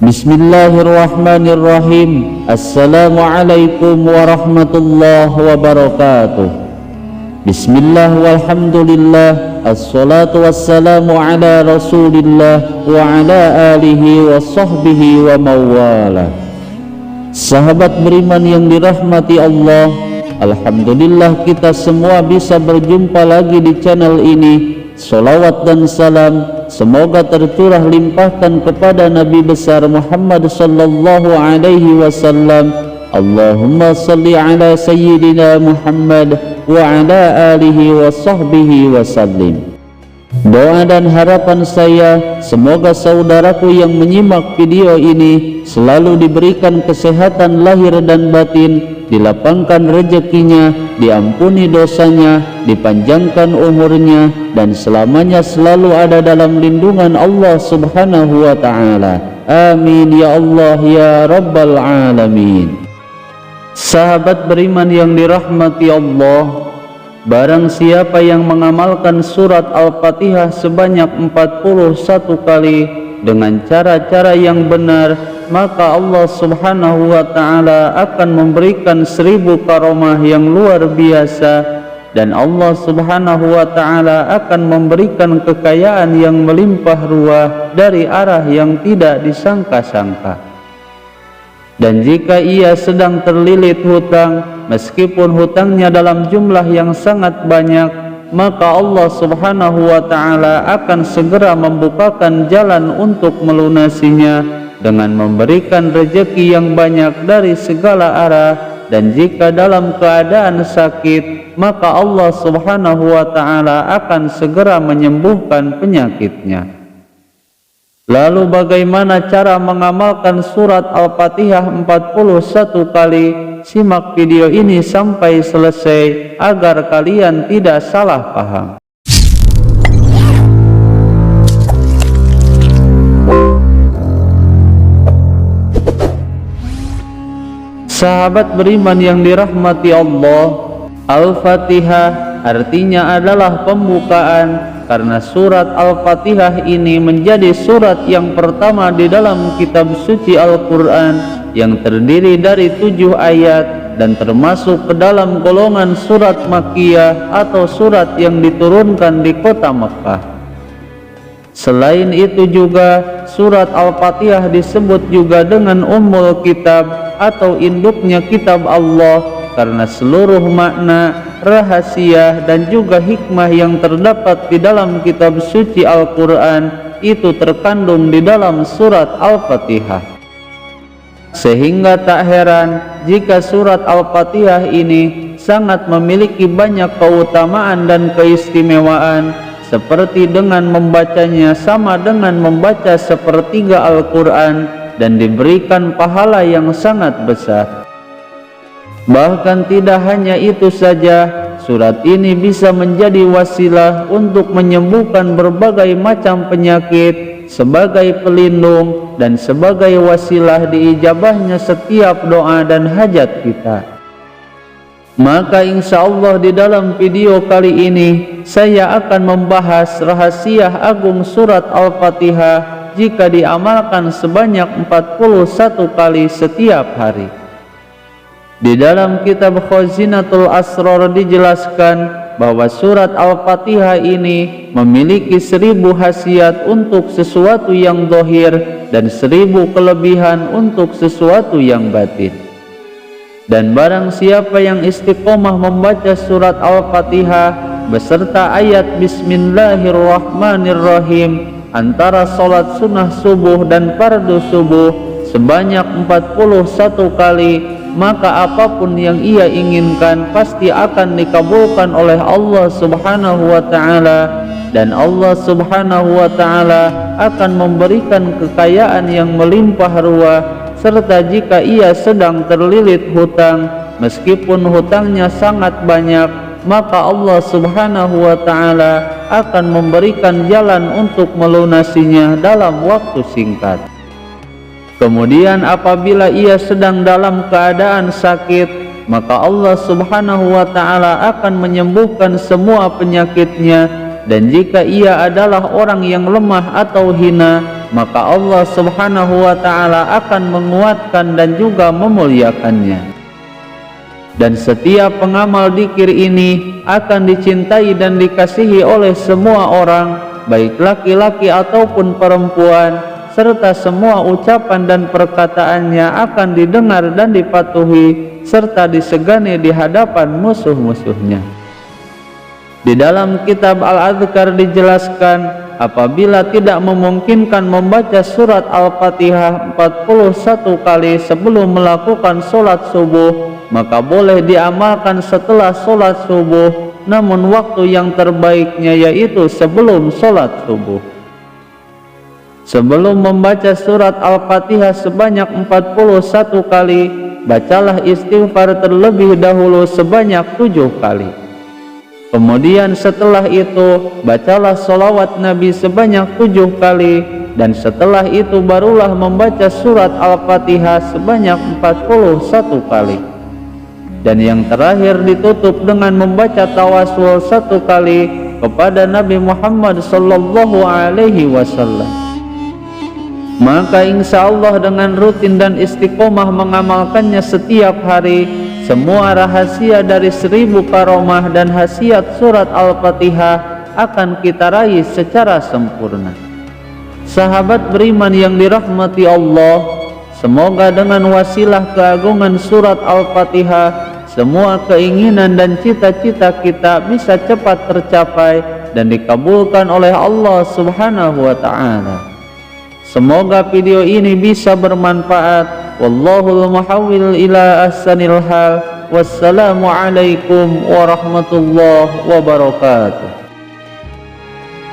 Bismillahirrahmanirrahim. Assalamualaikum warahmatullahi wabarakatuh. Bismillah walhamdulillah, assalatu wassalamu ala rasulillah wa ala alihi wa sahbihi wa mawala. Sahabat beriman yang dirahmati Allah, alhamdulillah kita semua bisa berjumpa lagi di channel ini. Salawat dan salam semoga tercurah limpahkan kepada Nabi besar Muhammad sallallahu alaihi wasallam. Allahumma salli ala sayyidina Muhammad wa ala alihi wa sahbihi wasallim. Doa dan harapan saya, semoga saudaraku yang menyimak video ini selalu diberikan kesehatan lahir dan batin, dilapangkan rezekinya, diampuni dosanya, dipanjangkan umurnya, dan selamanya selalu ada dalam lindungan Allah subhanahu wa ta'ala. Amin ya Allah ya Rabbal Alamin. Sahabat beriman yang dirahmati Allah, barang siapa yang mengamalkan surat Al-Fatihah sebanyak 41 kali dengan cara-cara yang benar, maka Allah subhanahu wa ta'ala akan memberikan 1000 karomah yang luar biasa, dan Allah subhanahu wa ta'ala akan memberikan kekayaan yang melimpah ruah dari arah yang tidak disangka-sangka. Dan jika ia sedang terlilit hutang, meskipun hutangnya dalam jumlah yang sangat banyak, maka Allah subhanahu wa ta'ala akan segera membukakan jalan untuk melunasinya dengan memberikan rezeki yang banyak dari segala arah. Dan jika dalam keadaan sakit, maka Allah subhanahu wa ta'ala akan segera menyembuhkan penyakitnya. Lalu bagaimana cara mengamalkan surat Al-Fatihah 41 kali? Simak video ini sampai selesai agar kalian tidak salah paham. Sahabat beriman yang dirahmati Allah, Al-Fatihah artinya adalah pembukaan, karena surat Al-Fatihah ini menjadi surat yang pertama di dalam kitab suci Al-Quran yang terdiri dari 7 ayat dan termasuk ke dalam golongan surat Makkiyah atau surat yang diturunkan di kota Makkah. Selain itu juga surat Al-Fatihah disebut juga dengan Ummul Kitab atau induknya kitab Allah, karena seluruh makna, rahasia, dan juga hikmah yang terdapat di dalam kitab suci Al-Quran itu terkandung di dalam surat Al-Fatihah. Sehingga tak heran jika surat Al-Fatihah ini sangat memiliki banyak keutamaan dan keistimewaan, seperti dengan membacanya sama dengan membaca sepertiga Al-Quran dan diberikan pahala yang sangat besar. Bahkan tidak hanya itu saja, surat ini bisa menjadi wasilah untuk menyembuhkan berbagai macam penyakit sebagai pelindung dan sebagai wasilah diijabahnya setiap doa dan hajat kita. Maka insya Allah di dalam video kali ini saya akan membahas rahasia agung surat Al-Fatihah jika diamalkan sebanyak 41 kali setiap hari. Di dalam kitab Khazinatul Asrar dijelaskan bahwa surat Al-Fatihah ini memiliki 1000 khasiat untuk sesuatu yang zahir dan 1000 kelebihan untuk sesuatu yang batin. Dan barang siapa yang istiqomah membaca surat Al-Fatihah beserta ayat Bismillahirrahmanirrahim antara salat sunnah subuh dan fardu subuh sebanyak 41 kali, maka apapun yang ia inginkan pasti akan dikabulkan oleh Allah subhanahu wa ta'ala, dan Allah subhanahu wa ta'ala akan memberikan kekayaan yang melimpah ruah. Serta jika ia sedang terlilit hutang, meskipun hutangnya sangat banyak, maka Allah subhanahu wa ta'ala akan memberikan jalan untuk melunasinya dalam waktu singkat. Kemudian apabila ia sedang dalam keadaan sakit, maka Allah subhanahu wa ta'ala akan menyembuhkan semua penyakitnya. Dan jika ia adalah orang yang lemah atau hina, maka Allah Subhanahu wa ta'ala akan menguatkan dan juga memuliakannya. Dan setiap pengamal dzikir ini akan dicintai dan dikasihi oleh semua orang, baik laki-laki ataupun perempuan, serta semua ucapan dan perkataannya akan didengar dan dipatuhi serta disegani di hadapan musuh-musuhnya. Di dalam kitab Al-Adhkar dijelaskan, apabila tidak memungkinkan membaca surat Al-Fatihah 41 kali sebelum melakukan sholat subuh, maka boleh diamalkan setelah sholat subuh, namun waktu yang terbaiknya yaitu sebelum sholat subuh. Sebelum membaca surat Al-Fatihah sebanyak 41 kali, bacalah istighfar terlebih dahulu sebanyak 7 kali. Kemudian setelah itu bacalah sholawat Nabi sebanyak 7 kali, dan setelah itu barulah membaca surat Al-Fatihah sebanyak 41 kali. Dan yang terakhir ditutup dengan membaca tawasul 1 kali kepada Nabi Muhammad sallallahu alaihi wasallam. Maka insya Allah dengan rutin dan istiqomah mengamalkannya setiap hari, semua rahasia dari 1000 karomah dan khasiat surat Al-Fatihah akan kita raih secara sempurna. Sahabat beriman yang dirahmati Allah, semoga dengan wasilah keagungan surat Al-Fatihah, semua keinginan dan cita-cita kita bisa cepat tercapai dan dikabulkan oleh Allah Subhanahu wa ta'ala. Semoga video ini bisa bermanfaat. Wallahul muhawwil ila ahsanil hal. Wassalamu alaikum warahmatullahi wabarakatuh.